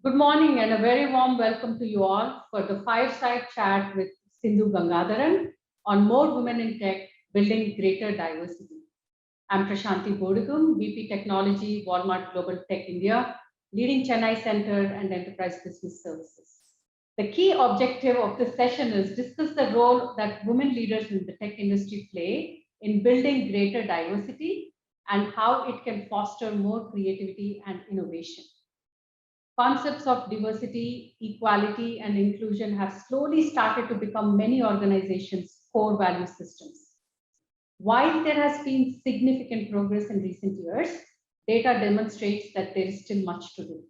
Good morning and a very warm welcome to you all for the Fireside Chat with Sindhu Gangadharan on more women in tech, building greater diversity. I'm Prashanti Bodugum, VP Technology, Walmart Global Tech India, leading Chennai Center and Enterprise Business Services. The key objective of this session is discuss the role that women leaders in the tech industry play in building greater diversity and how it can foster more creativity and innovation. Concepts of diversity, equality, and inclusion have slowly started to become many organizations' core value systems. While there has been significant progress in recent years, data demonstrates that there is still much to do.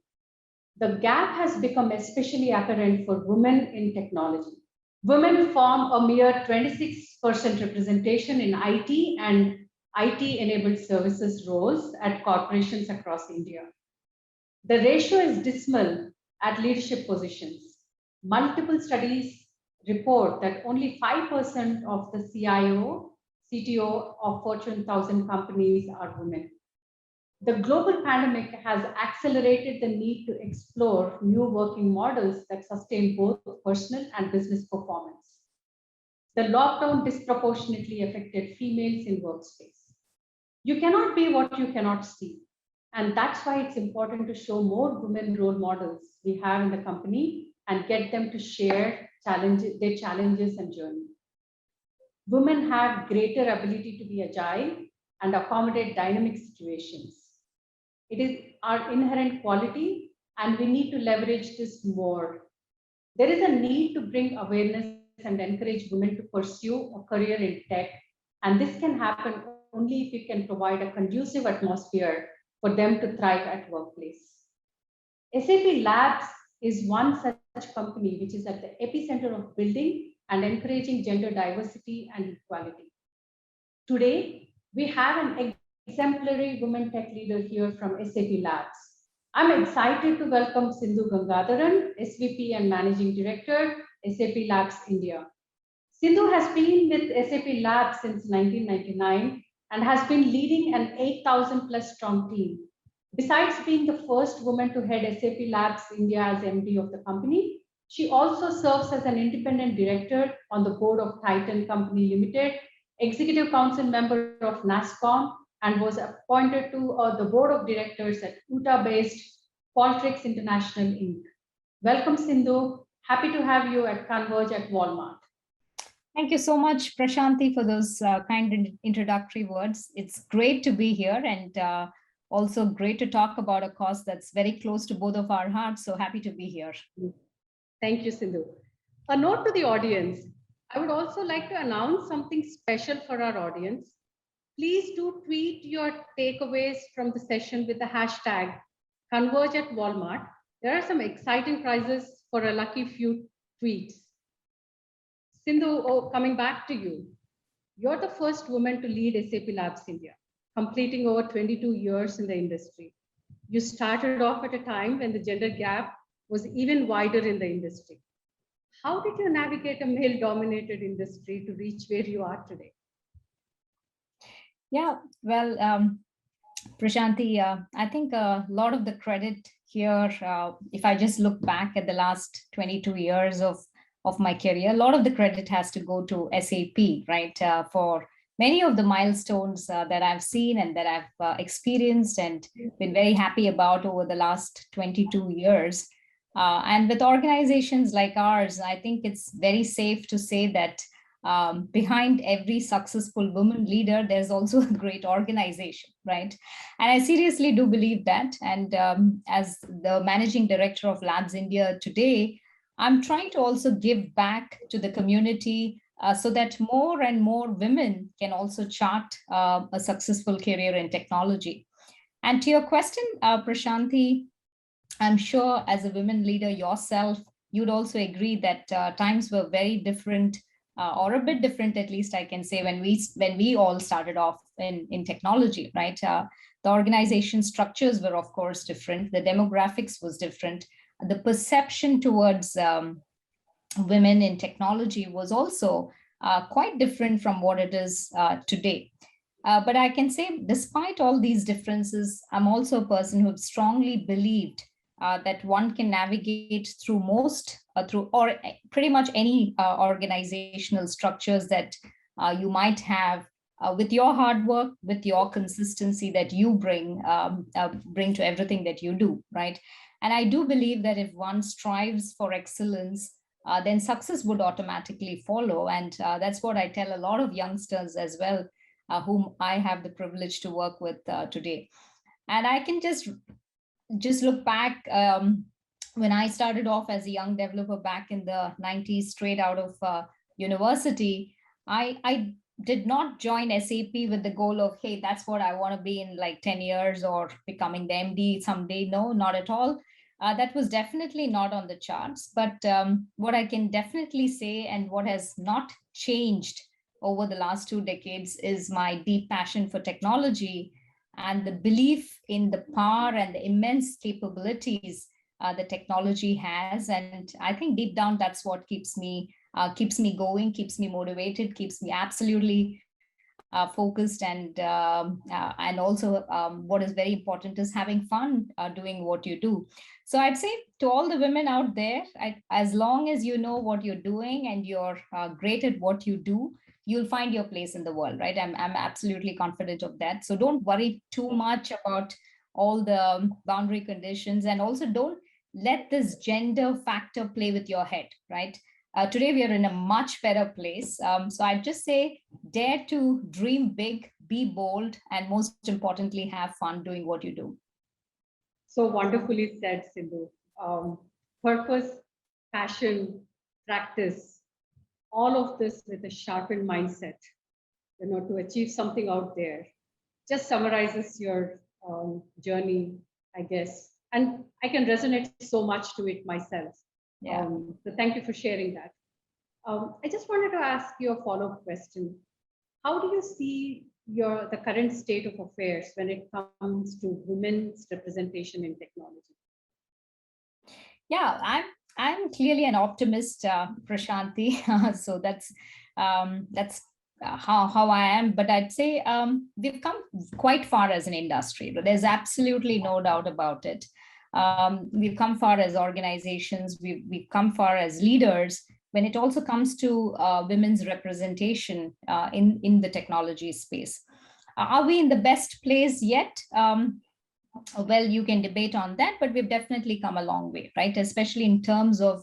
The gap has become especially apparent for women in technology. Women form a mere 26% representation in IT and IT-enabled services roles at corporations across India. The ratio is dismal at leadership positions. Multiple studies report that only 5% of the CIO, CTO of Fortune 1000 companies are women. The global pandemic has accelerated the need to explore new working models that sustain both personal and business performance. The lockdown disproportionately affected females in workspace. You cannot be what you cannot see. And that's why it's important to show more women role models we have in the company and get them to share their challenges and journey. Women have greater ability to be agile and accommodate dynamic situations. It is our inherent quality, and we need to leverage this more. There is a need to bring awareness and encourage women to pursue a career in tech, and this can happen only if we can provide a conducive atmosphere for them to thrive at workplace. SAP Labs is one such company which is at the epicenter of building and encouraging gender diversity and equality. Today, we have an exemplary women tech leader here from SAP Labs. I'm excited to welcome Sindhu Gangadharan, SVP and Managing Director, SAP Labs India. Sindhu has been with SAP Labs since 1999 and has been leading an 8,000 plus strong team. Besides being the first woman to head SAP Labs India as MD of the company, she also serves as an independent director on the board of Titan Company Limited, executive council member of NASSCOM, and was appointed to the board of directors at Utah-based Qualtrics International Inc. Welcome, Sindhu. Happy to have you at Converge at Walmart. Thank you so much, Prashanti, for those kind introductory words. It's great to be here and also great to talk about a cause that's very close to both of our hearts. So happy to be here. Thank you, Sindhu. A note to the audience. I would also like to announce something special for our audience. Please do tweet your takeaways from the session with the hashtag Converge at Walmart. There are some exciting prizes for a lucky few tweets. Sindhu, coming back to you. You're the first woman to lead SAP Labs India, completing over 22 years in the industry. You started off at a time when the gender gap was even wider in the industry. How did you navigate a male-dominated industry to reach where you are today? Yeah, well, Prashanti, I think a lot of the credit here, if I just look back at the last 22 years of my career, a lot of the credit has to go to SAP, right? For many of the milestones that I've seen and that I've experienced and been very happy about over the last 22 years. And with organizations like ours, I think it's very safe to say that behind every successful woman leader, there's also a great organization, right? And I seriously do believe that. And as the managing director of Labs India today, I'm trying to also give back to the community so that more and more women can also chart a successful career in technology. And to your question, Prashanti, I'm sure as a women leader yourself, you'd also agree that times were very different or a bit different, at least I can say, when we all started off in technology, right? The organization structures were, of course, different. The demographics was different. The perception towards women in technology was also quite different from what it is today. But I can say, despite all these differences, I'm also a person who strongly believed that one can navigate through pretty much any organizational structures that you might have, with your hard work, with your consistency that you bring to everything that you do, right? And I do believe that if one strives for excellence, then success would automatically follow. And that's what I tell a lot of youngsters as well, whom I have the privilege to work with today. And I can just look back, when I started off as a young developer back in the 90s, straight out of university. I did not join SAP with the goal of, hey, that's what I want to be in like 10 years or becoming the MD someday. No, not at all. That was definitely not on the charts. But what I can definitely say, and what has not changed over the last 2 decades, is my deep passion for technology and the belief in the power and the immense capabilities the technology has. And I think deep down, that's what keeps me going, keeps me motivated, keeps me absolutely focused, and also what is very important is having fun doing what you do. So I'd say to all the women out there, as long as you know what you're doing and you're great at what you do, you'll find your place in the world, right? I'm absolutely confident of that. So don't worry too much about all the boundary conditions, and also don't let this gender factor play with your head, right? Today we are in a much better place. So I'd just say, dare to dream big, be bold, and most importantly, have fun doing what you do. So wonderfully said, Sindhu. Purpose, passion, practice, all of this with a sharpened mindset, to achieve something out there, just summarizes your journey, I guess. And I can resonate so much to it myself. Yeah. So thank you for sharing that. I just wanted to ask you a follow-up question. How do you see the current state of affairs when it comes to women's representation in technology? Yeah, I'm clearly an optimist, Prashanti. So that's how I am. But I'd say we've come quite far as an industry. But there's absolutely no doubt about it. We've come far as organizations. We've come far as leaders when it also comes to women's representation in the technology space. Are we in the best place yet? Well, you can debate on that, but we've definitely come a long way, right? Especially in terms of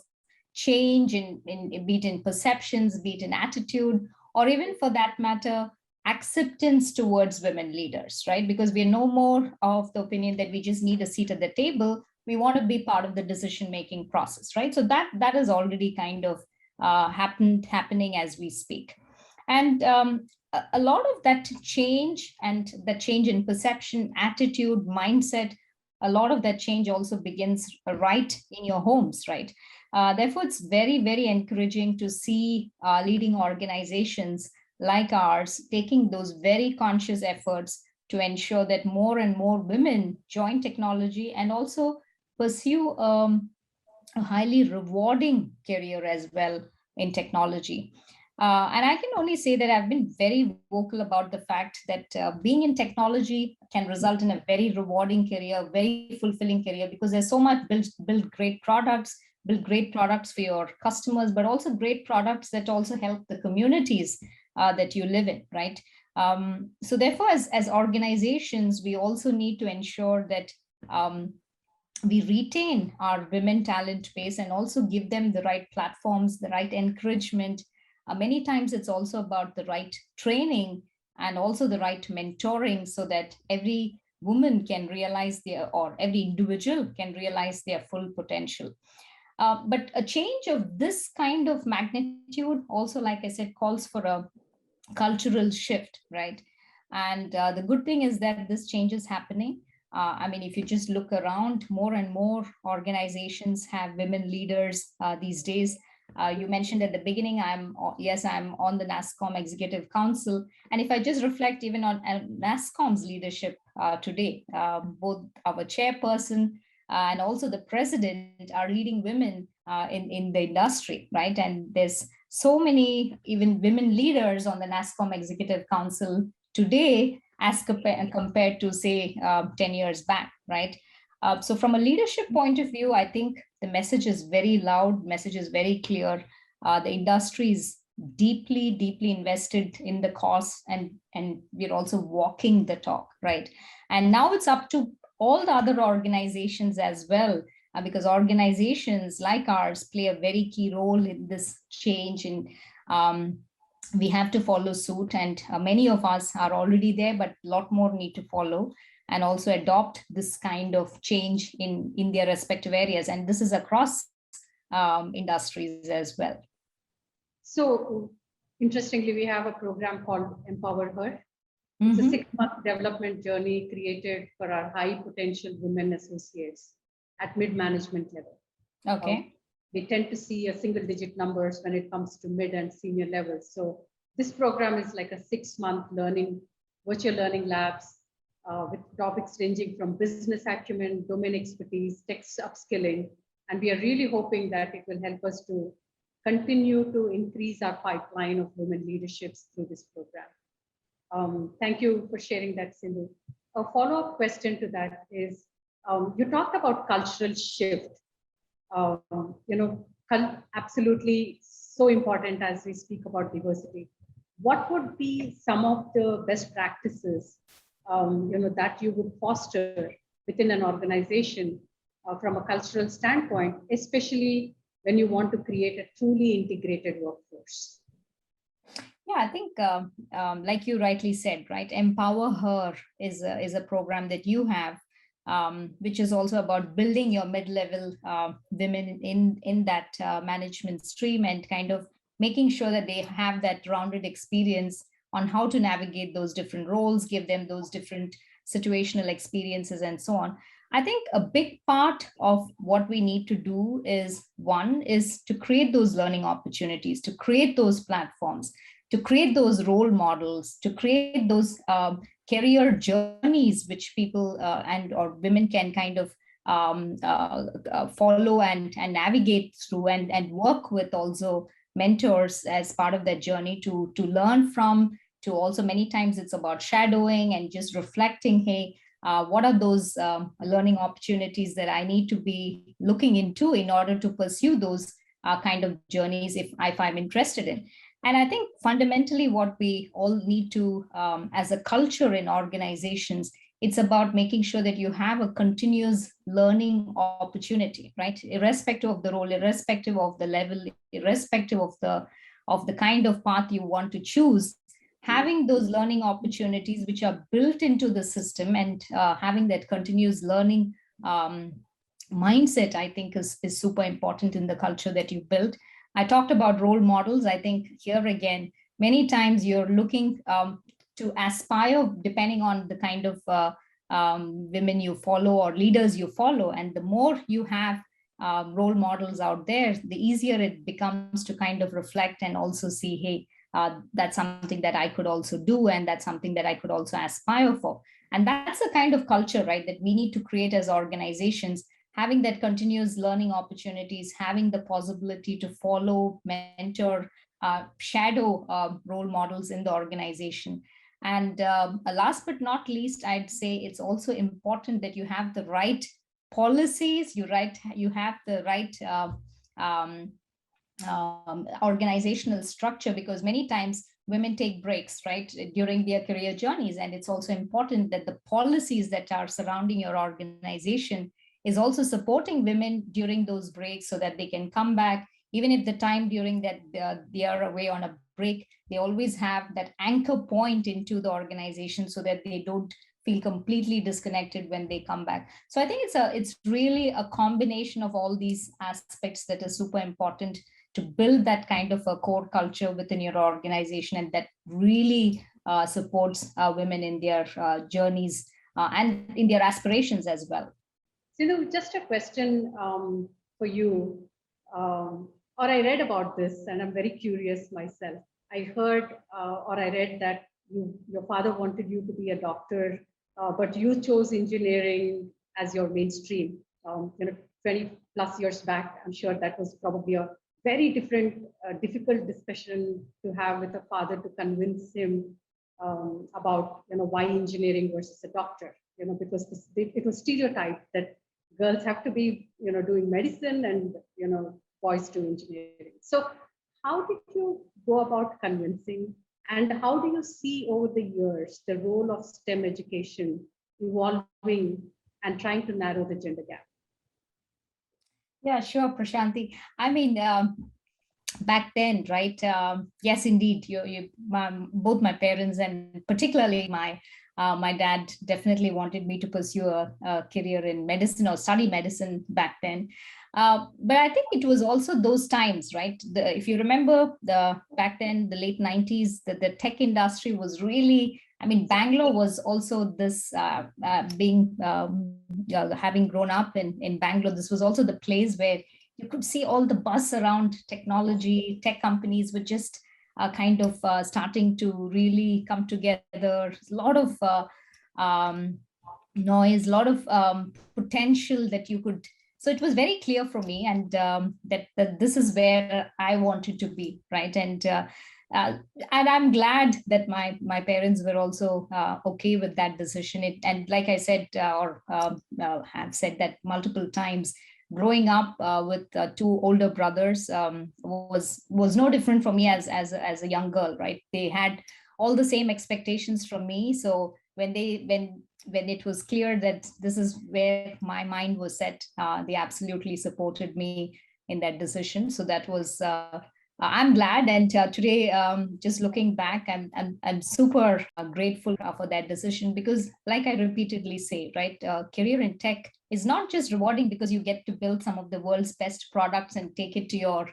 change be it in perceptions, be it in attitude, or even for that matter, acceptance towards women leaders, right? Because we're no more of the opinion that we just need a seat at the table. We want to be part of the decision-making process, right? So that is already kind of happening as we speak. And a lot of that change, and the change in perception, attitude, mindset, a lot of that change also begins right in your homes, right? Therefore, it's very, very encouraging to see leading organizations like ours taking those very conscious efforts to ensure that more and more women join technology and also pursue a highly rewarding career as well in technology. And I can only say that I've been very vocal about the fact that being in technology can result in a very rewarding career, very fulfilling career, because there's so much build great products, build great products for your customers, but also great products that also help the communities that you live in, right? So therefore, as organizations, we also need to ensure that we retain our women talent base and also give them the right platforms, the right encouragement. Many times it's also about the right training and also the right mentoring, so that every woman can realize or every individual can realize their full potential. But a change of this kind of magnitude also, like I said, calls for a cultural shift, right? And the good thing is that this change is happening. I mean, if you just look around, more and more organizations have women leaders these days. You mentioned at the beginning, I'm on the NASSCOM Executive Council. And if I just reflect even on NASSCOM's leadership today, both our chairperson and also the president are leading women in the industry, right? And there's so many even women leaders on the NASSCOM Executive Council today as compared to, say, 10 years back, right? So from a leadership point of view, I think the message is very loud, message is very clear. The industry is deeply, deeply invested in the cause, and we're also walking the talk, right? And now it's up to all the other organizations as well, because organizations like ours play a very key role in this change. And we have to follow suit, and many of us are already there, but a lot more need to follow and also adopt this kind of change in their respective areas. And this is across industries as well. So interestingly, we have a program called Empowerheart. It's a 6-month development journey created for our high potential women associates at mid-management level. Okay. We tend to see a single digit numbers when it comes to mid and senior levels. So this program is like a 6-month virtual learning labs with topics ranging from business acumen, domain expertise, tech upskilling. And we are really hoping that it will help us to continue to increase our pipeline of women leaderships through this program. Thank you for sharing that, Sindhu. A follow-up question to that is, you talked about cultural shift. Absolutely so important as we speak about diversity. What would be some of the best practices, that you would foster within an organization from a cultural standpoint, especially when you want to create a truly integrated workforce? Yeah, I think like you rightly said, right? Empower Her is a program that you have, which is also about building your mid-level women in that management stream, and kind of making sure that they have that rounded experience on how to navigate those different roles, give them those different situational experiences and so on. I think a big part of what we need to do is, one, is to create those learning opportunities, to create those platforms, to create those role models, to create those career journeys which people and or women can kind of follow and navigate through, and work with also mentors as part of that journey to learn from, to also many times it's about shadowing and just reflecting, hey, what are those learning opportunities that I need to be looking into in order to pursue those kind of journeys if I'm interested in. And I think fundamentally what we all need to, as a culture in organizations, it's about making sure that you have a continuous learning opportunity, right? Irrespective of the role, irrespective of the level, irrespective of the kind of path you want to choose, having those learning opportunities which are built into the system, and having that continuous learning mindset, I think is super important in the culture that you build. I talked about role models. I think here again, many times you're looking to aspire depending on the kind of women you follow or leaders you follow. And the more you have role models out there, the easier it becomes to kind of reflect and also see, hey, that's something that I could also do, and that's something that I could also aspire for. And that's the kind of culture, right, that we need to create as organizations, having that continuous learning opportunities, having the possibility to follow, mentor, shadow role models in the organization. And last but not least, I'd say it's also important that you have the right policies, you have the right organizational structure, because many times women take breaks, right, during their career journeys. And it's also important that the policies that are surrounding your organization is also supporting women during those breaks, so that they can come back, even if the time during that they are away on a break, they always have that anchor point into the organization, so that they don't feel completely disconnected when they come back. So I think it's really a combination of all these aspects that is super important to build that kind of a core culture within your organization, and that really supports women in their journeys and in their aspirations as well. Sindhu, just a question for you, or I read about this and I'm very curious myself. I heard or I read that your father wanted you to be a doctor, but you chose engineering as your mainstream. 20 plus years back, I'm sure that was probably a very different, difficult discussion to have with a father to convince him about why engineering versus a doctor. Because it was stereotyped that girls have to be, doing medicine and, boys do engineering. So how did you go about convincing, and how do you see over the years the role of STEM education evolving and trying to narrow the gender gap? Yeah, sure, Prashanti. I mean, back then, right? Yes, indeed. Both my parents and particularly my dad definitely wanted me to pursue a career in medicine or study medicine back then. But I think it was also those times, right? If you remember back then, the late 90s, the tech industry was really, I mean, Bangalore was also this having grown up in Bangalore, this was also the place where you could see all the buzz around technology. Tech companies were just kind of starting to really come together. A lot of noise, a lot of potential that you could. So it was very clear for me, and that this is where I wanted to be, right? Uh, and I'm glad that my parents were also okay with that decision. And like I said, have said that multiple times, growing up with two older brothers was no different for me as a young girl, right? They had all the same expectations from me. So when it was clear that this is where my mind was set, they absolutely supported me in that decision. So that was I'm glad, and today, just looking back, I'm super grateful for that decision, because, like I repeatedly say, right, career in tech is not just rewarding because you get to build some of the world's best products and take it to your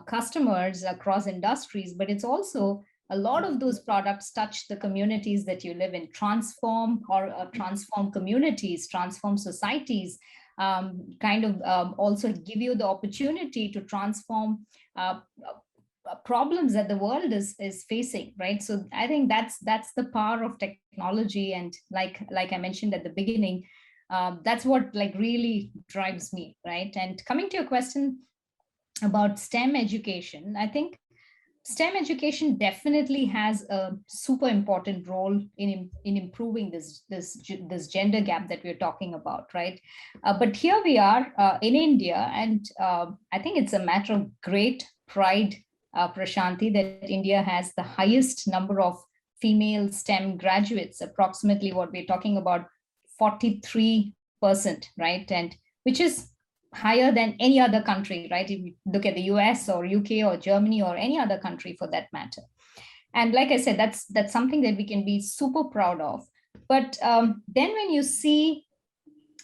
customers across industries, but it's also a lot of those products touch the communities that you live in, transform communities, transform societies, kind of also give you the opportunity to transform problems that the world is facing, right? So I think that's the power of technology, and like I mentioned at the beginning, that's what like really drives me, right? And coming to your question about STEM education, I think STEM education definitely has a super important role in improving this gender gap that we're talking about, right? But here we are in India, and I think it's a matter of great pride, Prashanti, that India has the highest number of female STEM graduates, approximately what we're talking about, 43%, right? And which is higher than any other country, right? If you look at the US or UK or Germany or any other country for that matter. And like I said, that's something that we can be super proud of. But then when you see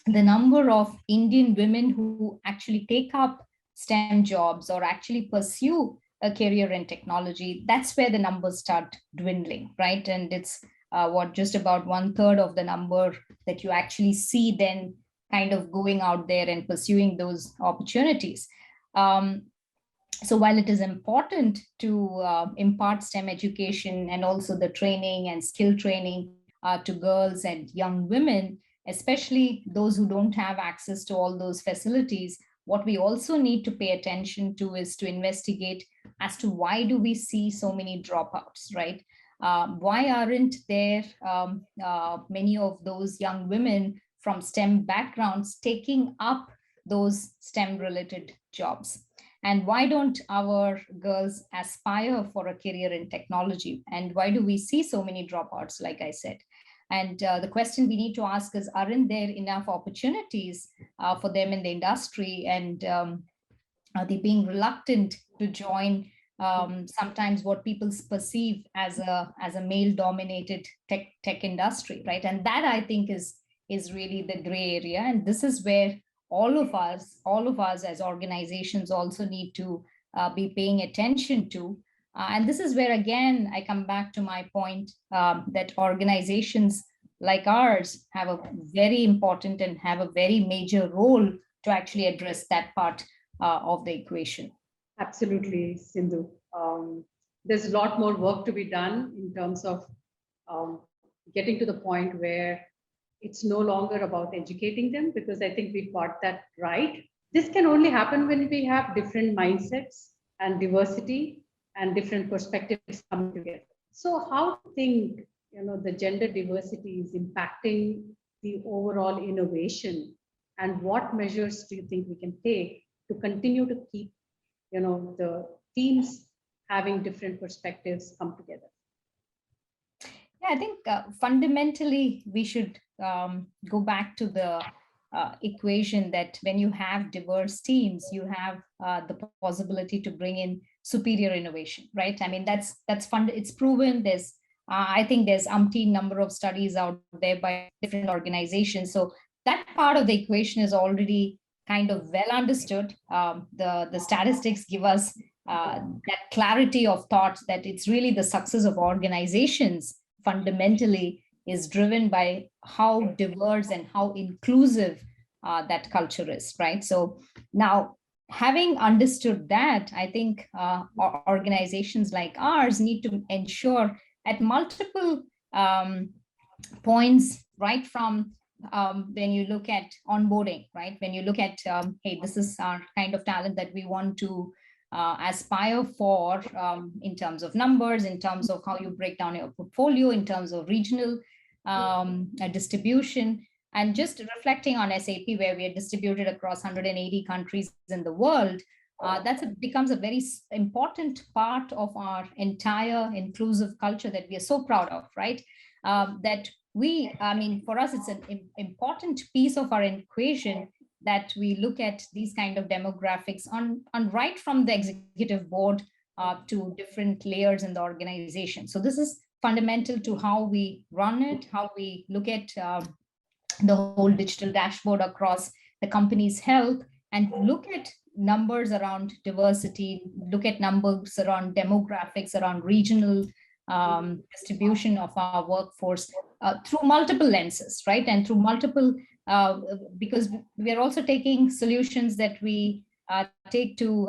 the number of Indian women who actually take up STEM jobs or actually pursue a career in technology, that's where the numbers start dwindling, right? And it's just about 1/3 of the number that you actually see then kind of going out there and pursuing those opportunities. So while it is important to impart STEM education and also the training and skill training to girls and young women, especially those who don't have access to all those facilities, what we also need to pay attention to is to investigate as to why do we see so many dropouts, right? Why aren't there many of those young women from STEM backgrounds taking up those STEM related jobs? And why don't our girls aspire for a career in technology? And why do we see so many dropouts, like I said? And the question we need to ask is, aren't there enough opportunities for them in the industry? And are they being reluctant to join sometimes what people perceive as a male dominated tech industry, right? And that, I think, is really the gray area. And this is where all of us as organizations also need to be paying attention to. And this is where, again, I come back to my point that organizations like ours have a very important and have a very major role to actually address that part of the equation. Absolutely, Sindhu. There's a lot more work to be done in terms of um, getting to the point where it's no longer about educating them, because I think we got that right. This can only happen when we have different mindsets and diversity and different perspectives come together. So how do you think, the gender diversity is impacting the overall innovation And what measures do you think we can take to continue to keep, the teams having different perspectives come together? Yeah, I think fundamentally we should go back to the equation that when you have diverse teams, you have the possibility to bring in superior innovation, right? I mean, that's fun. It's proven. I think there's umpteen number of studies out there by different organizations. So that part of the equation is already kind of well understood. The statistics give us that clarity of thought that it's really the success of organizations fundamentally is driven by how diverse and how inclusive that culture is, right? So now, having understood that, I think organizations like ours need to ensure at multiple points, right from when you look at onboarding, right? When you look at, hey, this is our kind of talent that we want to aspire for in terms of numbers, in terms of how you break down your portfolio, in terms of regional distribution, and just reflecting on SAP, where we are distributed across 180 countries in the world. Becomes a very important part of our entire inclusive culture that we are so proud of, right? For us, it's an important piece of our equation that we look at these kind of demographics on right from the executive board to different layers in the organization. So this is fundamental to how we run it, how we look at the whole digital dashboard across the company's health, and look at numbers around diversity, look at numbers around demographics, around regional distribution of our workforce through multiple lenses, right? And through multiple, because we are also taking solutions that we take to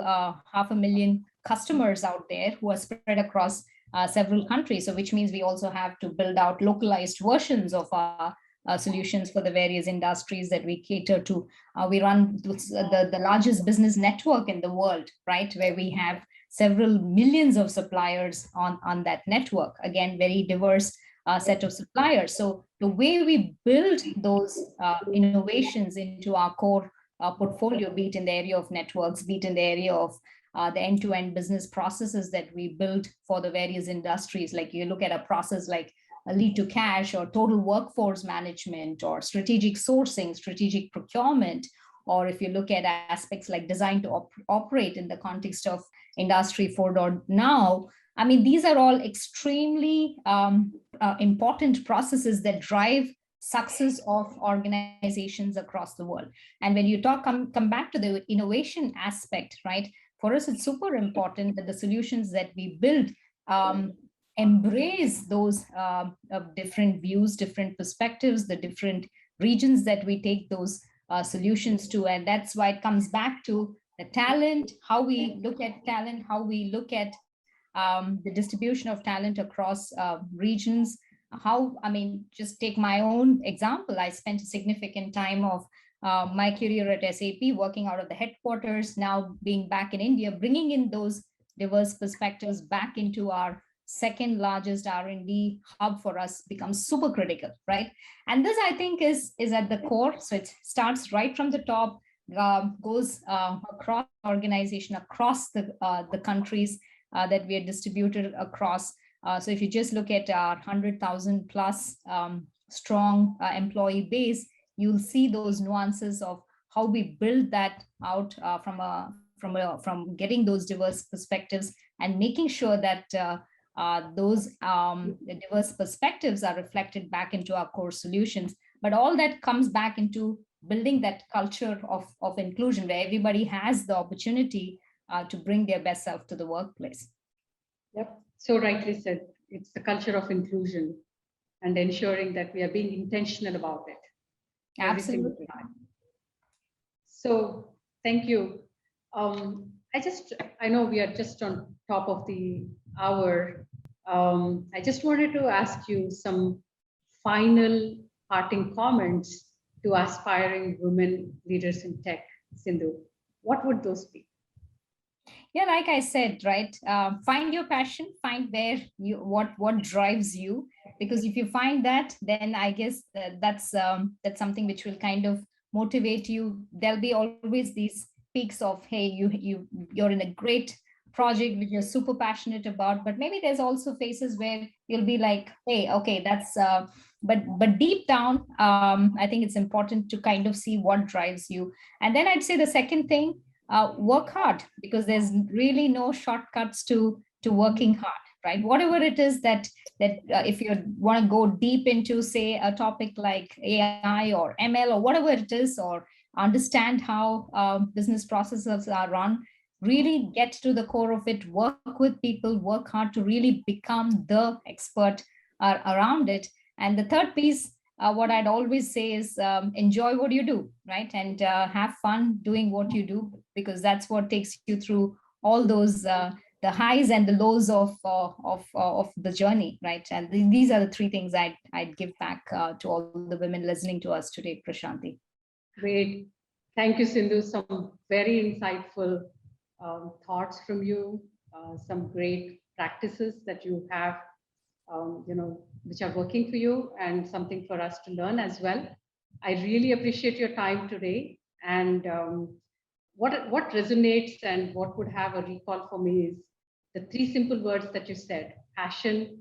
500,000 customers out there who are spread across several countries. So which means we also have to build out localized versions of our solutions for the various industries that we cater to. We run the largest business network in the world, right? Where we have several millions of suppliers on that network. Again, very diverse set of suppliers. So the way we build those innovations into our core portfolio, be it in the area of networks, be it in the area of the end-to-end business processes that we build for the various industries. Like you look at a process like a lead to cash or total workforce management or strategic sourcing, strategic procurement, or if you look at aspects like design to operate in the context of Industry 4.0, I mean, these are all extremely important processes that drive success of organizations across the world. And when you come back to the innovation aspect, right? For us, it's super important that the solutions that we build embrace those different views, different perspectives, the different regions that we take those solutions to. And that's why it comes back to the talent, how we look at talent, how we look at the distribution of talent across regions. Just take my own example. I spent a significant time of my career at SAP working out of the headquarters, now being back in India, bringing in those diverse perspectives back into our second largest R&D hub for us becomes super critical, right? And this, I think, is at the core. So it starts right from the top, goes across the organization, across the countries that we are distributed across. So if you just look at our 100,000 plus strong employee base, you'll see those nuances of how we build that out from getting those diverse perspectives and making sure that those diverse perspectives are reflected back into our core solutions. But all that comes back into building that culture of inclusion where everybody has the opportunity to bring their best self to the workplace. Yep, so rightly said. It's the culture of inclusion and ensuring that we are being intentional about it. Absolutely. So thank you. I know we are just on top of the hour. I just wanted to ask you some final parting comments to aspiring women leaders in tech, Sindhu. What would those be? Yeah, like I said, right? Find your passion, find where what drives you, because if you find that, then I guess that's something which will kind of motivate you. There'll be always these peaks of, hey, you're in a great project which you're super passionate about, but maybe there's also phases where you'll be like, hey, okay, that's but deep down, I think it's important to kind of see what drives you. And then I'd say the second thing, work hard, because there's really no shortcuts to working hard, right? Whatever it is that if you want to go deep into, say, a topic like AI or ML or whatever it is, or understand how business processes are run, really get to the core of it, work with people, work hard to really become the expert around it. And the third piece, what I'd always say is, enjoy what you do, right? And have fun doing what you do, because that's what takes you through all those the highs and the lows of the journey, right? And these are the three things I'd give back to all the women listening to us today, Prashanti. Great. Thank you, Sindhu. Some very insightful thoughts from you, some great practices that you have, which are working for you, and something for us to learn as well. I really appreciate your time today. And what resonates and what would have a recall for me is the three simple words that you said: passion,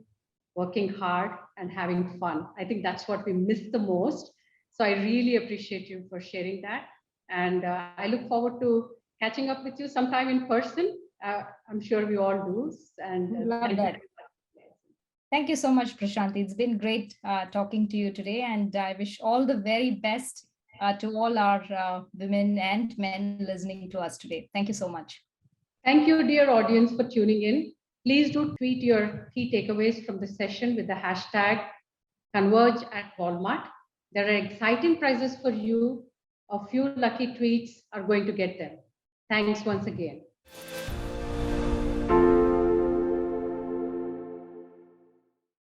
working hard, and having fun. I think that's what we miss the most. So I really appreciate you for sharing that. And I look forward to catching up with you sometime in person. I'm sure we all do. And Love that. Thank you so much, Prashanti. It's been great talking to you today. And I wish all the very best to all our women and men listening to us today. Thank you so much. Thank you, dear audience, for tuning in. Please do tweet your key takeaways from the session with the hashtag Converge at Walmart. There are exciting prizes for you. A few lucky tweets are going to get them. Thanks once again.